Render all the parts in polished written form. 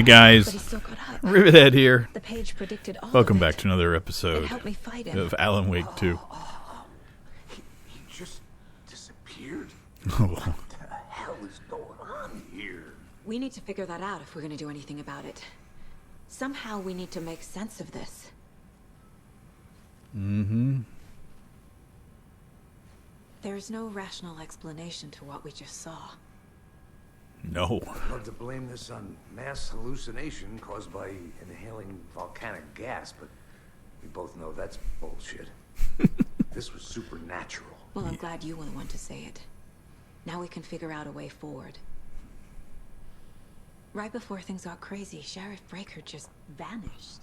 Hey guys, But he still got up. Rivethead here. The page predicted all Welcome of it. back to another It episode helped me fight him. of Alan Wake 2. He just disappeared? What the hell is going on here? We need to figure that out if we're going to do anything about it. Somehow we need to make sense of this. There's no rational explanation to what we just saw. No. I'd love to blame this on mass hallucination caused by inhaling volcanic gas, but we both know that's bullshit. This was supernatural. Well, I'm glad you were the one to say it. Now we can figure out a way forward. Right before things got crazy, Sheriff Breaker just vanished.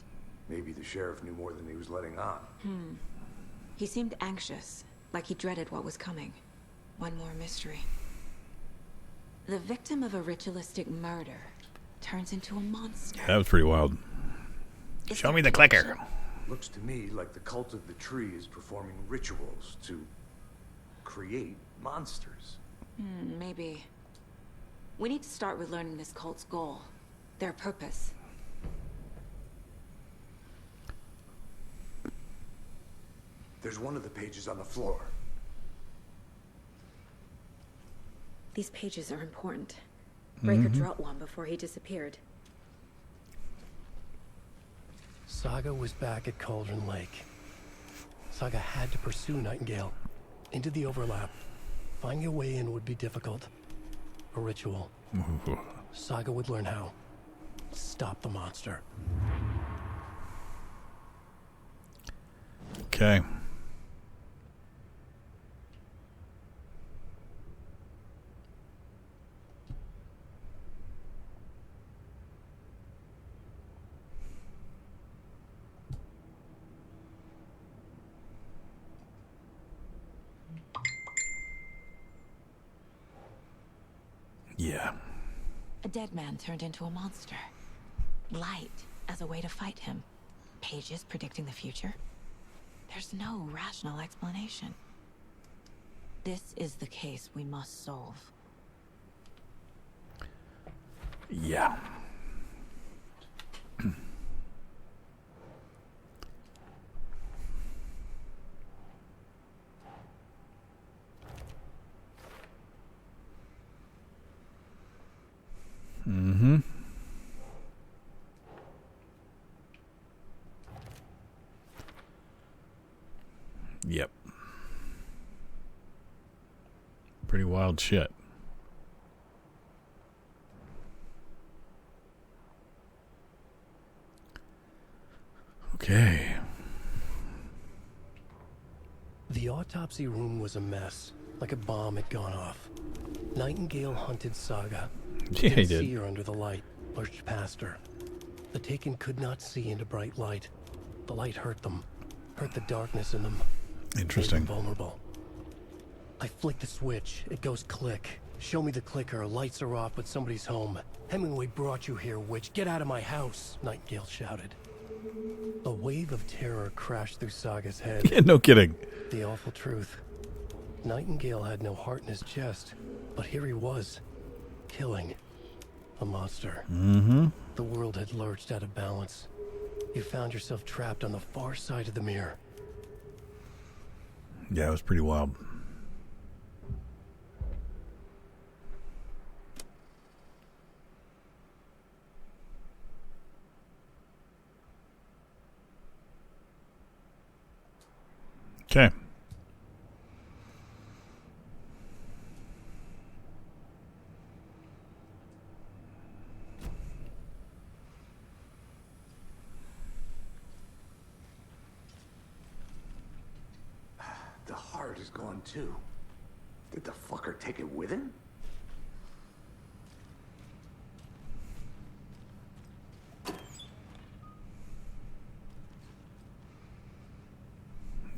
Maybe the sheriff knew more than he was letting on. He seemed anxious, like he dreaded what was coming. One more mystery. The victim of a ritualistic murder turns into a monster. That was pretty wild. Show me the clicker. Looks to me like the cult of the tree is performing rituals to create monsters. Maybe. We need to start with learning this cult's goal. Their purpose. There's one of the pages on the floor. These pages are important. Breaker dropped one before he disappeared. Saga was back at Cauldron Lake. Saga had to pursue Nightengale into the overlap. Finding a way in would be difficult. A ritual. Saga would learn how. Stop the monster. Okay. Yeah. A dead man turned into a monster. Light as a way to fight him. Pages predicting the future. There's no rational explanation. This is the case we must solve. Yeah. Yep. Pretty wild shit. Okay. The autopsy room was a mess, like a bomb had gone off. Nightengale hunted Saga. Yeah, he Didn't did. see her under the light, lurched past her. The Taken could not see into bright light. The light hurt them, hurt the darkness in them. Interesting. Made them vulnerable. I flick the switch, it goes click. Show me the clicker, lights are off, but somebody's home. Hemingway brought you here, witch. Get out of my house, Nightengale shouted. A wave of terror crashed through Saga's head. Yeah, no kidding. The awful truth. Nightengale had no heart in his chest, but here he was, killing a monster. The world had lurched out of balance. You found yourself trapped on the far side of the mirror. Yeah, it was pretty wild. Okay. The heart is gone too. Did the fucker take it with him?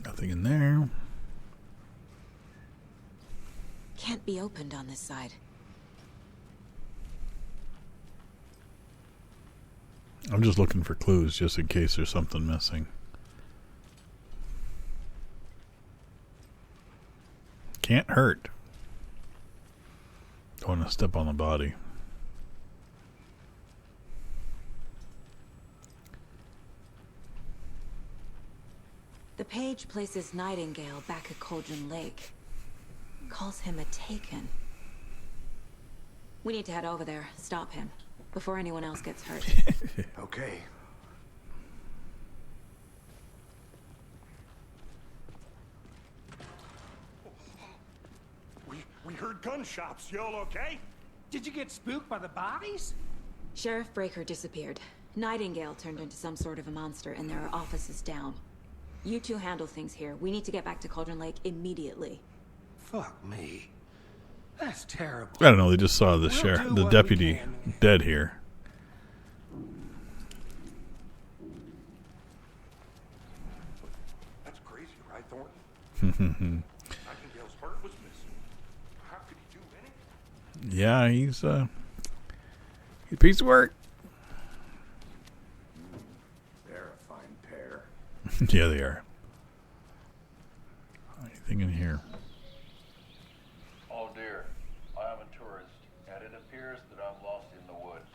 Nothing in there. Can't be opened on this side. I'm just looking for clues just in case there's something missing. Can't hurt. Don't want to step on the body. page places Nightengale back at Cauldron Lake. Calls him a Taken. We need to head over there, stop him, before anyone else gets hurt. Okay. We heard gunshots. Y'all okay? Did you get spooked by the bodies? Sheriff Breaker disappeared. Nightengale turned into some sort of a monster, and there are offices down. You two handle things here. We need to get back to Cauldron Lake immediately. Fuck me. That's terrible. I don't know. They just saw the We'll sheriff, do the what we deputy, can. dead here. That's crazy, right, Thornton? Nightingale's heart was missing. How could he do anything? Yeah, he's a piece of work. They're a fine pair. Yeah, they are. Anything in here? Oh dear, I am a tourist, and it appears that I'm lost in the woods.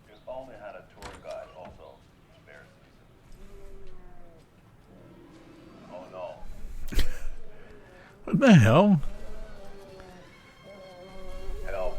If only had a tour guide also. Bear season. Oh no. What the hell? Help.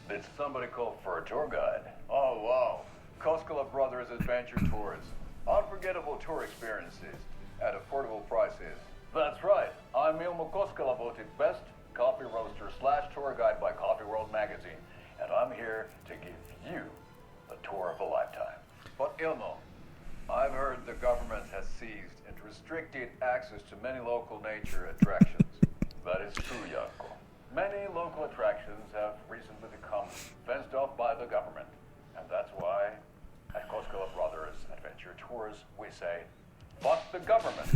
Did somebody call for a tour guide? Oh wow. Koskela Brothers Adventure Tours. Unforgettable tour experiences at affordable prices. That's right. I'm Ilmo Koskela, voted best coffee roaster / tour guide by Coffee World magazine. And I'm here to give you the tour of a lifetime. But Ilmo, I've heard the government has seized and restricted access to many local nature attractions. That is true, Janko. Many local attractions have recently become fenced off by the government. And that's why at Koskela Brothers Adventure Tours, we say, fuck the government.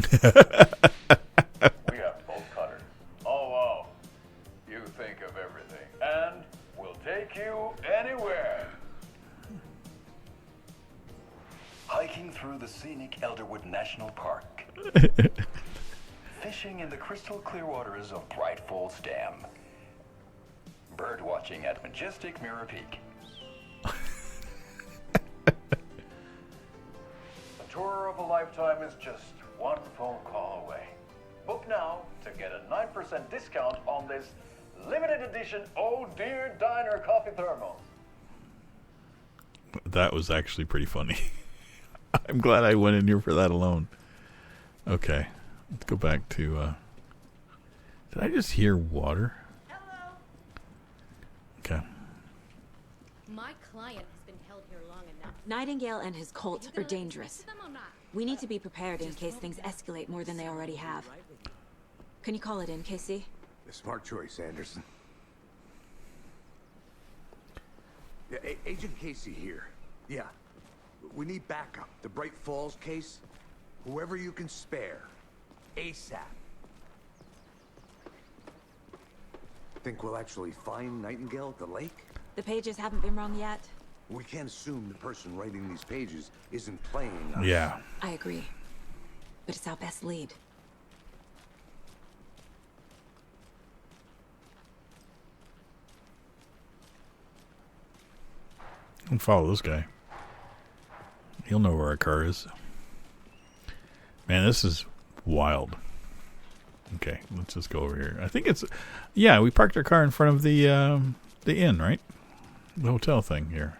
We have both cutters. Oh, wow. You think of everything. And we'll take you anywhere. Hiking through the scenic Elderwood National Park. Fishing in the crystal clear waters of Bright Falls Dam. Bird watching at majestic Mirror Peak. A tour of a lifetime is just one phone call away. Book now to get a 9% discount on this limited edition Oh Dear Diner coffee thermal. That was actually pretty funny. I'm glad I went in here for that alone. Okay, let's go back to. Did I just hear water? Hello. Okay. My client has been held here long enough. Nightingale and his cult are dangerous. Them or not? We need to be prepared in case things escalate more than they already have. Can you call it in, Casey? A smart choice, Anderson. Yeah, Agent Casey here. Yeah. We need backup. The Bright Falls case. Whoever you can spare. ASAP. Think we'll actually find Nightingale at the lake? The pages haven't been wrong yet. We can't assume the person writing these pages isn't playing us. Yeah. I agree. But it's our best lead. Don't follow this guy. He'll know where our car is. Man, this is wild. Okay, let's just go over here. I think it's... Yeah, we parked our car in front of the inn, right? The hotel thing here.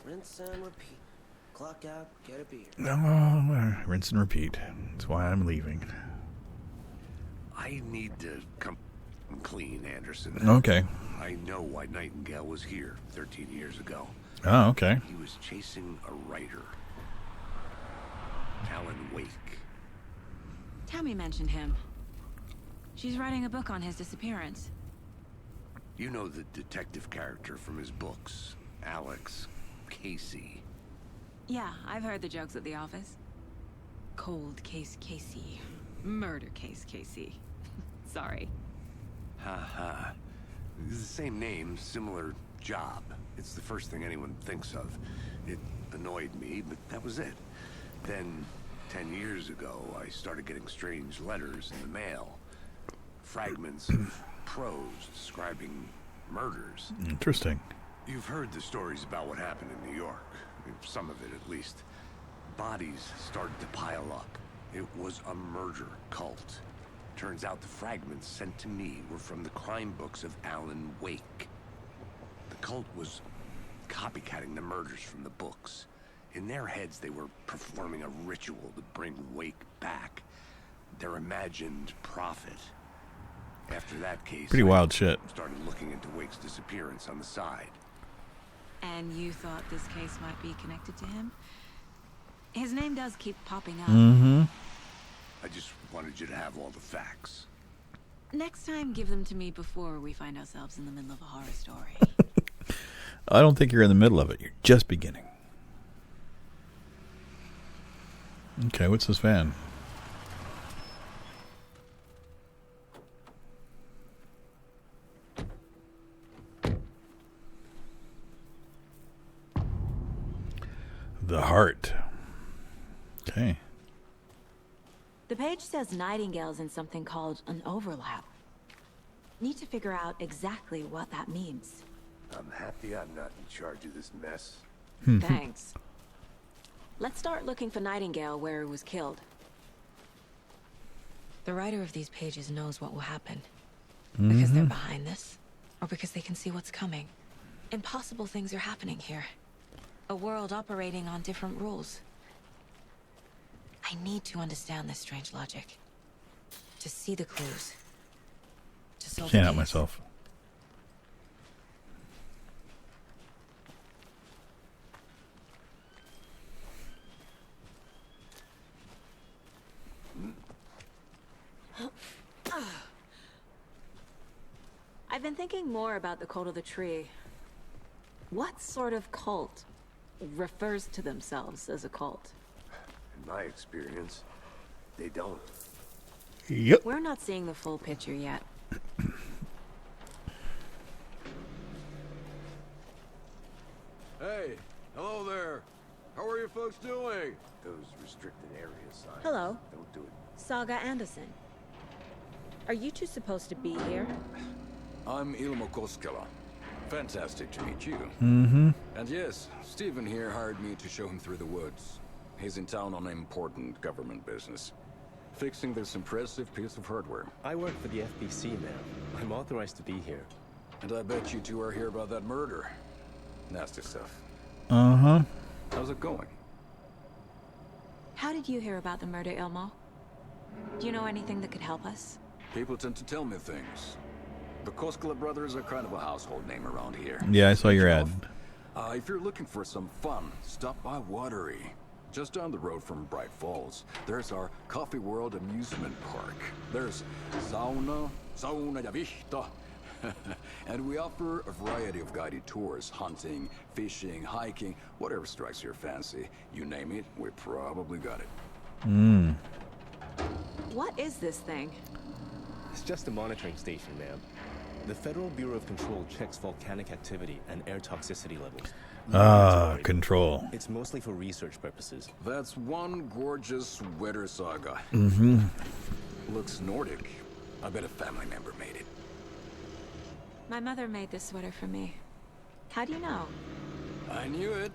Rinse and repeat. Clock out, get a beer. No, rinse and repeat. That's why I'm leaving. I need to come clean, Anderson. Okay. I know why Nightingale was here 13 years ago. Oh, okay. He was chasing a writer. Alan Wake. Tammy mentioned him. She's writing a book on his disappearance. You know the detective character from his books. Alex. Casey. Yeah, I've heard the jokes at the office. Cold case Casey. Murder case Casey. Sorry. Ha ha. It's the same name, similar job. It's the first thing anyone thinks of. It annoyed me, but that was it. Then, 10 years ago, I started getting strange letters in the mail. fragments of prose describing murders. Interesting. You've heard the stories about what happened in New York. I mean, some of it, at least. Bodies started to pile up. It was a murder cult. Turns out the fragments sent to me were from the crime books of Alan Wake. The cult was copycatting the murders from the books. In their heads, they were performing a ritual to bring Wake back. Their imagined prophet. After that case, Pretty wild shit. Started looking into Wake's disappearance on the side. And you thought this case might be connected to him? His name does keep popping up. Mm-hmm. I just wanted you to have all the facts. Next time, give them to me before we find ourselves in the middle of a horror story. I don't think you're in the middle of it. You're just beginning. Okay, what's this van? The heart. Okay. The page says Nightingale's in something called an overlap. Need to figure out exactly what that means. I'm happy I'm not in charge of this mess. Thanks. Let's start looking for Nightengale where he was killed. The writer of these pages knows what will happen. Because they're behind this, or because they can see what's coming. Impossible things are happening here. A world operating on different rules. I need to understand this strange logic. To see the clues. To solve Can't the help case. myself. I've been thinking more about the cult of the tree. What sort of cult refers to themselves as a cult? In my experience, they don't. Yep. We're not seeing the full picture yet. Hey, hello there. How are you folks doing? Those restricted area signs. Hello. Don't do it. Saga Anderson. Are you two supposed to be here? I'm Ilmo Koskela. Fantastic to meet you. Mm-hmm. And yes, Stephen here hired me to show him through the woods. He's in town on important government business. Fixing this impressive piece of hardware. I work for the FBC, ma'am. I'm authorized to be here. And I bet you two are here about that murder. Nasty stuff. Uh-huh. How's it going? How did you hear about the murder, Ilmo? Do you know anything that could help us? People tend to tell me things. The Koskela brothers are kind of a household name around here. Yeah, I saw your ad. If you're looking for some fun, stop by Watery. Just down the road from Bright Falls, there's our Coffee World amusement park. There's sauna ja vihta. And we offer a variety of guided tours, hunting, fishing, hiking, whatever strikes your fancy. You name it, we probably got it. Mm. What is this thing? It's just a monitoring station, ma'am. The Federal Bureau of Control checks volcanic activity and air toxicity levels. Ah, control. It's mostly for research purposes. That's one gorgeous sweater, Saga. Mm-hmm. Looks Nordic. I bet a family member made it. My mother made this sweater for me. How do you know? I knew it.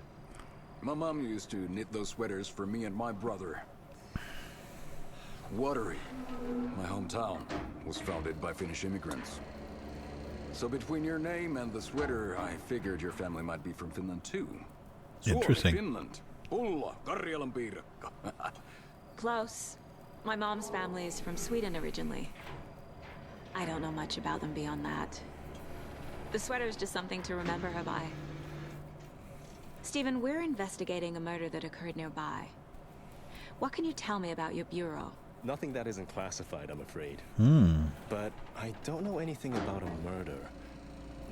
My mom used to knit those sweaters for me and my brother. Watery, my hometown, was founded by Finnish immigrants. So between your name and the sweater, I figured your family might be from Finland too. Interesting. Finland. Pulla, Karjalan piirakka. Close. My mom's family is from Sweden originally. I don't know much about them beyond that. The sweater's just something to remember her by. Stephen, we're investigating a murder that occurred nearby. What can you tell me about your bureau? Nothing that isn't classified, I'm afraid. But I don't know anything about a murder.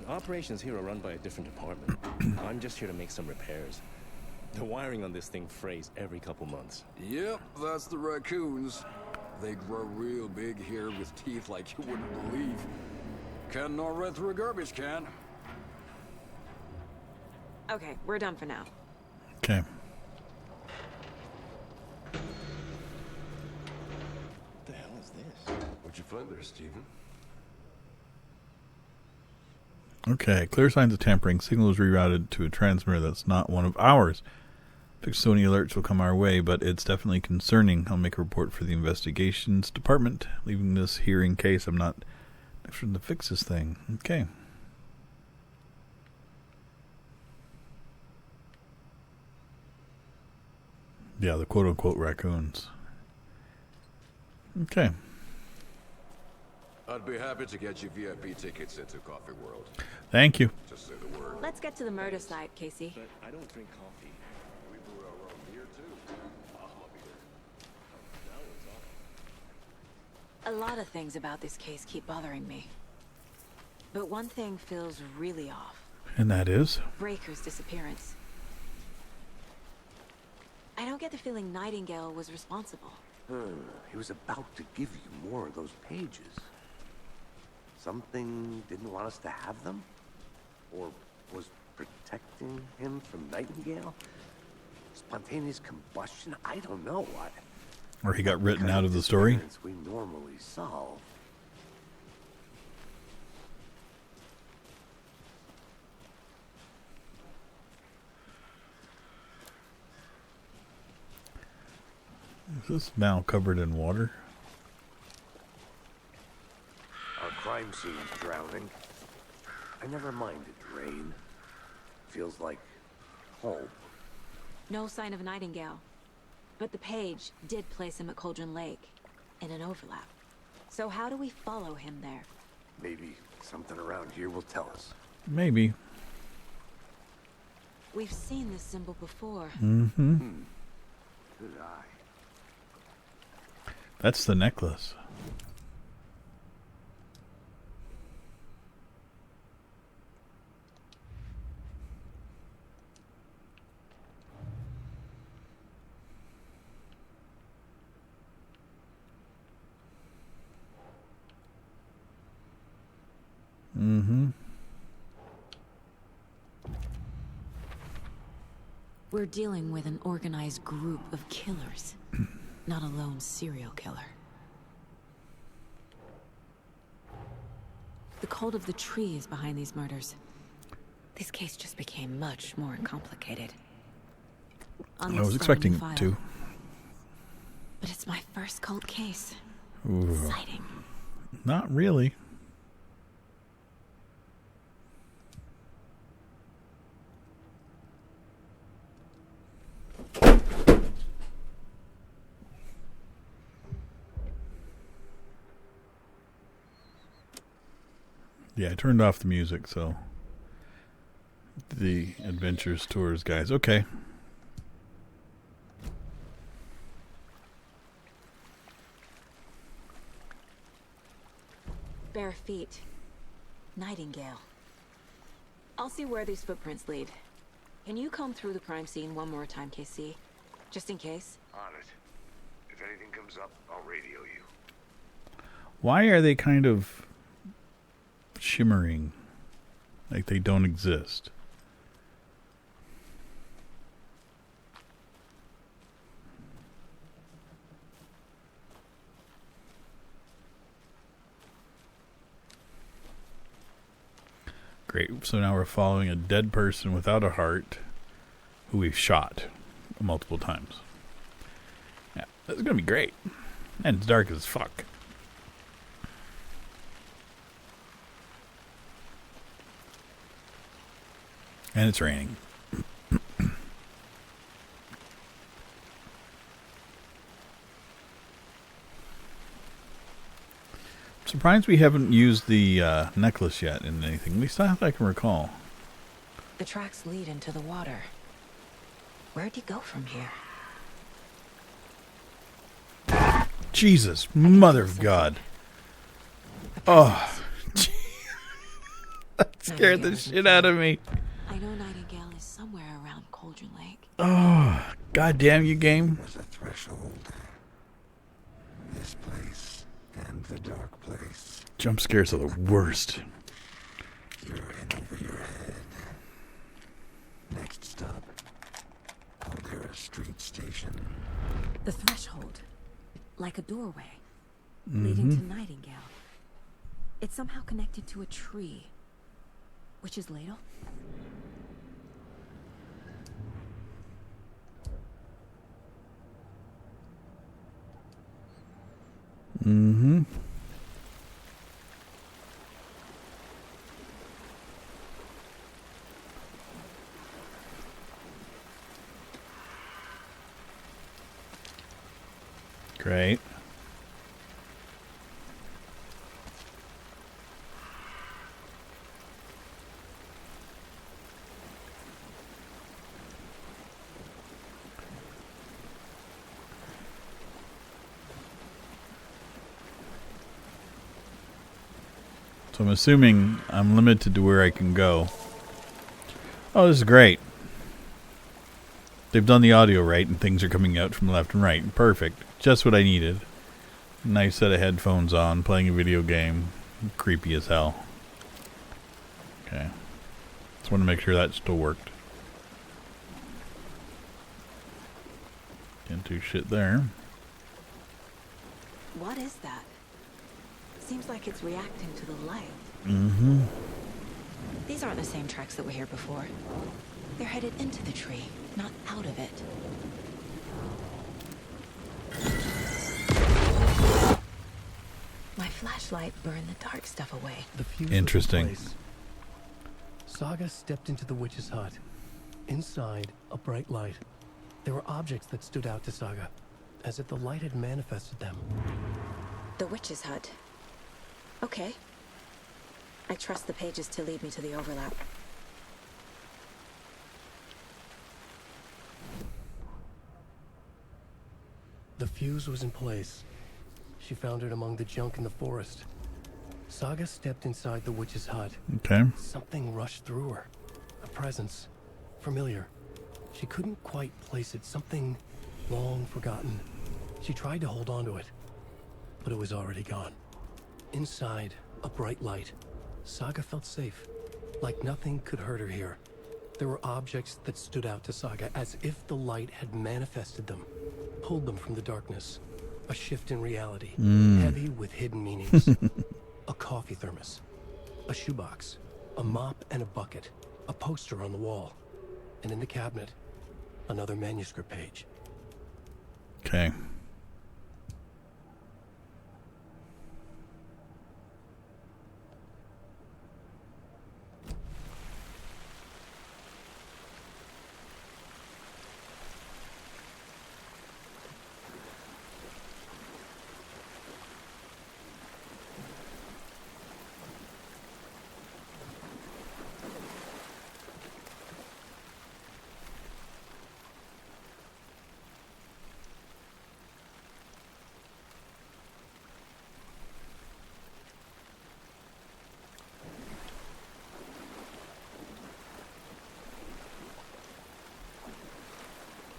Operations here are run by a different department. I'm just here to make some repairs. The wiring on this thing frays every couple months. Yep, that's the raccoons. They grow real big here with teeth like you wouldn't believe. Can nor right through a garbage can. Okay, we're done for now. Okay. What the hell is this? What'd you find there, Stephen? Okay, clear signs of tampering. Signal is rerouted to a transmitter that's not one of ours. So any alerts will come our way, but it's definitely concerning. I'll make a report for the investigations department, leaving this here in case I'm not sure to fix this thing. Okay. Yeah, the quote-unquote raccoons. Okay. I'd be happy to get you VIP tickets into Coffee World. Thank you. Just say the word. Let's get to the murder site, Casey. But I don't drink coffee. We brew our own beer too. Ahma beer. A lot of things about this case keep bothering me. But one thing feels really off. And that is? Breaker's disappearance. I don't get the feeling Nightengale was responsible. He was about to give you more of those pages. Something didn't want us to have them? Or was protecting him from Nightengale? Spontaneous combustion? I don't know what. Or he got written out of the story? We normally solve. Is this now covered in water? Our crime scene's drowning. I never minded rain. Feels like home. No sign of Nightengale. But the page did place him at Cauldron Lake, in an overlap. So how do we follow him there? Maybe something around here will tell us. Maybe. We've seen this symbol before. Mm-hmm. Good eye. That's the necklace. Mm-hmm. We're dealing with an organized group of killers, not a lone serial killer. The cult of the tree is behind these murders. This case just became much more complicated. I was expecting it to. But it's my first cult case. Ooh. Exciting. Not really. Yeah, I turned off the music, so the Adventures Tours guys. Okay. Bare feet. Nightengale. I'll see where these footprints lead. Can you comb through the crime scene one more time, KC? Just in case? On it. If anything comes up, I'll radio you. Why are they kind of shimmering? Like they don't exist. Great. So now we're following a dead person without a heart who we've shot multiple times. Yeah, that's going to be great. And it's dark as fuck. And it's raining. Surprised we haven't used the necklace yet in anything. At least not that I can recall. The tracks lead into the water. Where'd he go from here? Jesus, mother of God. Oh. That scared the shit out of me. I know Nightengale is somewhere around Cauldron Lake. Oh, goddamn you, game. There's a threshold. This place and the dark place. Jump scares are the worst. You're in over your head. Next stop, Caldera Street Station. The threshold. Like a doorway. Leading to Nightengale. It's somehow connected to a tree. Witch's ladle? Mm-hmm. Great. So I'm assuming I'm limited to where I can go. Oh, this is great. They've done the audio right and things are coming out from left and right. Perfect. Just what I needed. Nice set of headphones on, playing a video game. Creepy as hell. Okay. Just want to make sure that still worked. Didn't do shit there. What is that? Seems like it's reacting to the light. Mm-hmm. These aren't the same tracks that were here before. They're headed into the tree, not out of it. My flashlight burned the dark stuff away. The fuse Interesting. was in place. Saga stepped into the witch's hut. Inside, a bright light. There were objects that stood out to Saga, as if the light had manifested them. The witch's hut. Okay. I trust the pages to lead me to the overlap. The fuse was in place. She found it among the junk in the forest. Saga stepped inside the witch's hut. Okay. Something rushed through her. A presence. Familiar. She couldn't quite place it. Something long forgotten. She tried to hold on to it, but it was already gone. Inside, a bright light. Saga felt safe. Like nothing could hurt her here. There were objects that stood out to Saga as if the light had manifested them, pulled them from the darkness. A shift in reality, heavy with hidden meanings. A coffee thermos, a shoebox, a mop and a bucket, a poster on the wall, and in the cabinet, another manuscript page. Okay.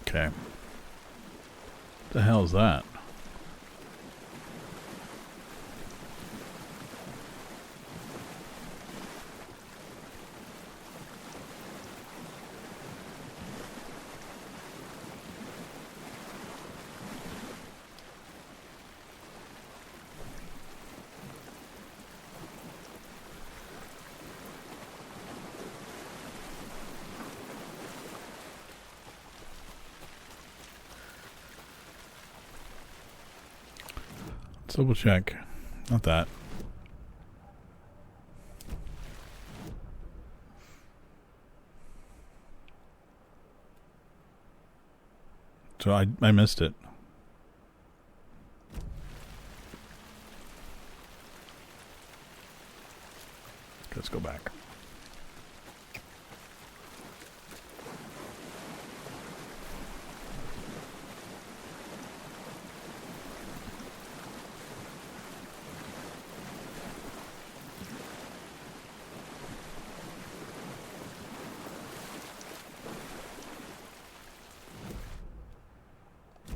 Okay. What the hell is that? Double check. Not that. So I missed it. Let's go back.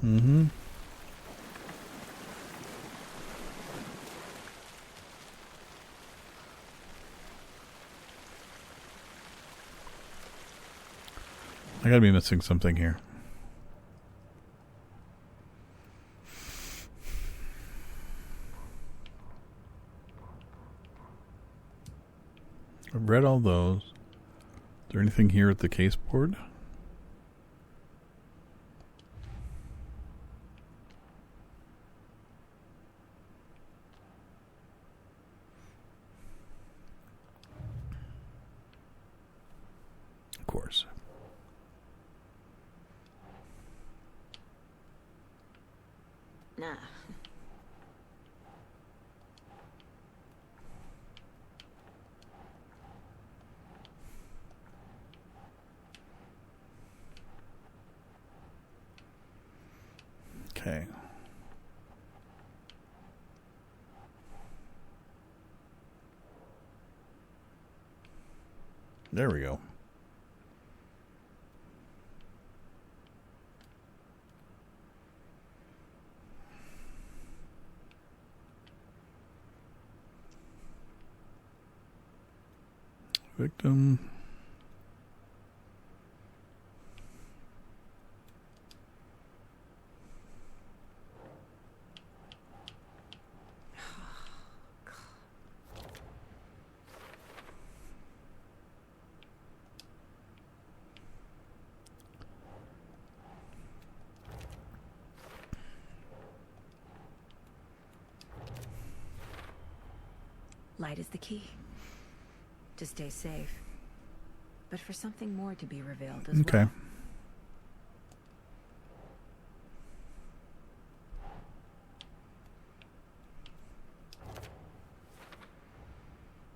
Mm-hmm. I gotta be missing something here. I've read all those. Is there anything here at the case board? Of course. Nah. Okay. There we go. Victim. Light is the key. To stay safe. But for something more to be revealed as Okay. well.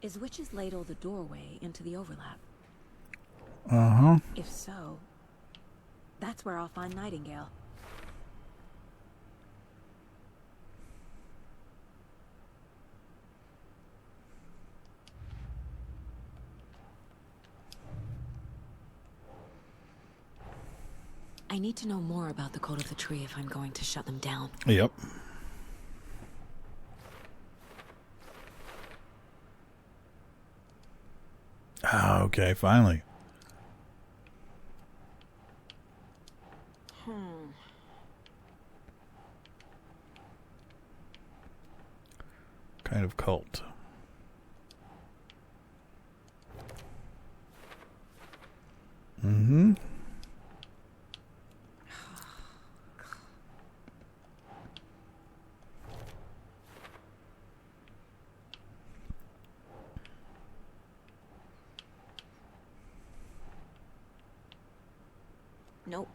Is Witch's Ladle the doorway into the overlap? Uh-huh. If so, that's where I'll find Nightengale. I need to know more about the Code of the Tree if I'm going to shut them down. Yep. Ah, okay, finally. Kind of cult. Mm-hmm. Nope.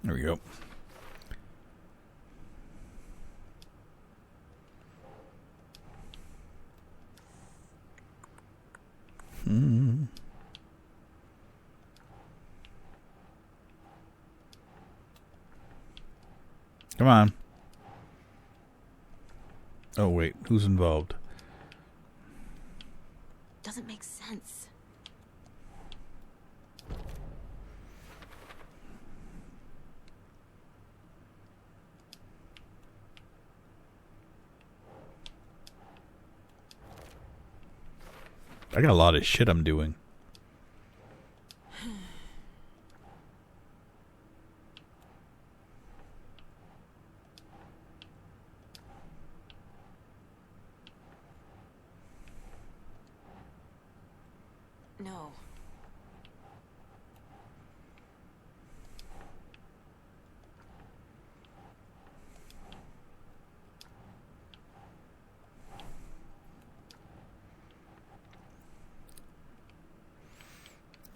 There we go. Hmm. Come on. Oh, wait. Who's involved? Doesn't make sense. I got a lot of shit I'm doing. No.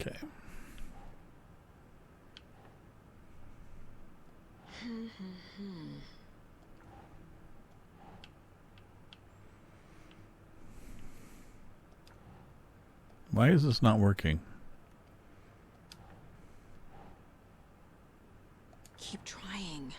Okay. Why is this not working? Keep trying.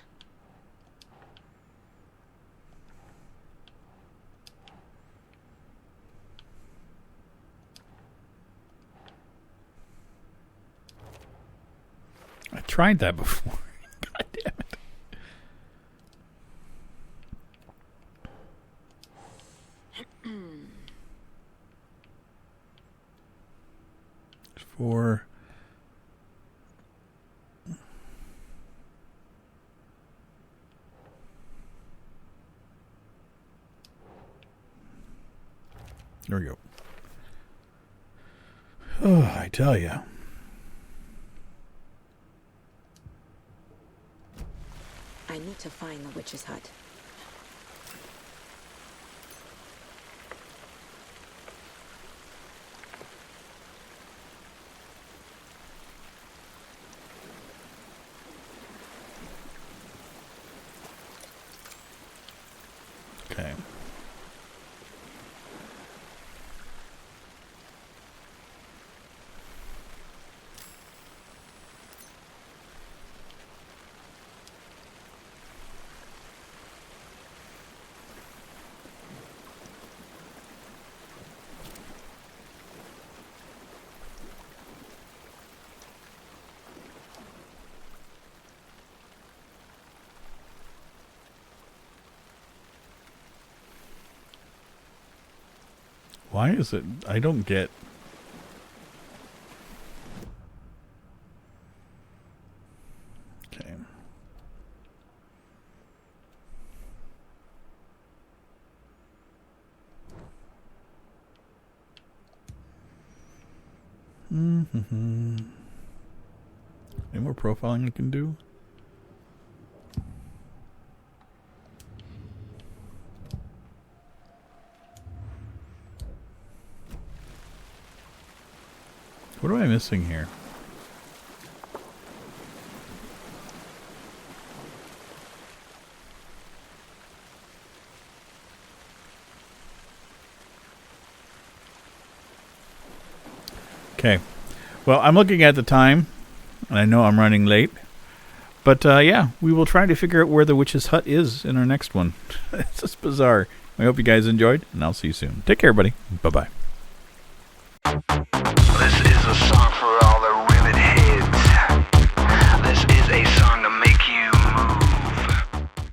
I tried that before. God damn it. For There we go. Oh, I tell you. I need to find the witch's hut. Okay. Why is it? I don't get. Okay. Mm-hmm. Any more profiling I can do? What am I missing here? Okay. Well, I'm looking at the time, and I know I'm running late. But, yeah, we will try to figure out where the witch's hut is in our next one. It's just bizarre. I hope you guys enjoyed, and I'll see you soon. Take care, everybody. Bye-bye. This is a song for all